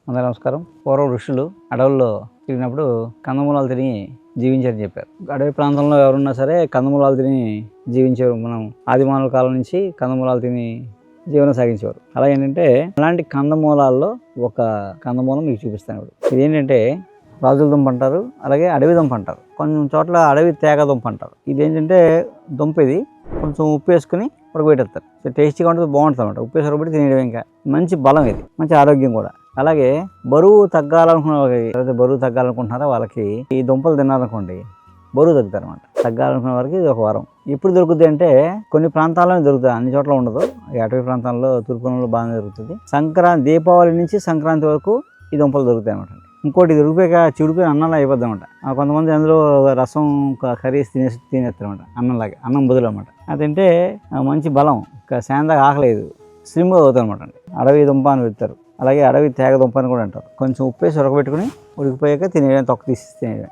అందరూ నమస్కారం. పూర్వం ఋషులు అడవుల్లో తిరిగినప్పుడు కందమూలాలు తిని జీవించారని చెప్పారు. అడవి ప్రాంతంలో ఎవరున్నా సరే కందమూలాలు తిని జీవించేవారు. మనం ఆదిమానవుల కాలం నుంచి కందమూలాలు తిని జీవనం సాగించేవారు. అలా ఏంటంటే అలాంటి కందమూలాల్లో ఒక కందమూలం మీకు చూపిస్తాను ఇప్పుడు. ఇది ఏంటంటే రాజుల దుంప అంటారు, అలాగే అడవి దుంప అంటారు, కొన్ని చోట్ల అడవి తేగ దుంప అంటారు. ఇది ఏంటంటే దుంప ఇది కొంచెం ఉప్పు వేసుకుని ఉడకబెట్టేస్తారు. టేస్టీగా ఉంటుంది, బాగుంటుంది అనమాట. ఉప్పు వేసి ఉడకబెట్టి తినేయడం. ఇంకా మంచి బలం, ఇది మంచి ఆరోగ్యం కూడా. అలాగే బరువు తగ్గాలనుకున్న వాళ్ళకి, బరువు తగ్గాలనుకుంటున్నారా వాళ్ళకి ఈ దుంపలు తిన్నారనుకోండి బరువు తగ్గుతారు అనమాట. తగ్గాలనుకున్న వారికి ఇది ఒక వరం. ఎప్పుడు దొరుకుతుంది అంటే కొన్ని ప్రాంతాల్లోనే దొరుకుతుంది, అన్ని చోట్ల ఉండదు. ఈ అటవీ ప్రాంతాల్లో తూర్పులో బాగానే దొరుకుతుంది. సంక్రాంతి, దీపావళి నుంచి సంక్రాంతి వరకు ఈ దుంపలు దొరుకుతాయి అనమాట. ఇంకోటి దొరికిపోయాక చిడిపోయి అన్నంలా అయిపోద్ది అనమాట. కొంతమంది అందులో రసం కర్రీ తినేస్తారు అనమాట, అన్నంలాగా, అన్నం బదులు అనమాట. అదంటే మంచి బలం, శాంతగా ఆకలేదు, స్లిమ్గా అవుతుంది అనమాట. అడవి దుంప అని పెడతారు. అలాగే అడవి తేగ దుంప అని కూడా అంటారు. కొంచెం ఉప్పేసి ఉడకబెట్టుకుని ఉడికిపోయాక తినేయడం, తొక్క తీసి తినేయడం.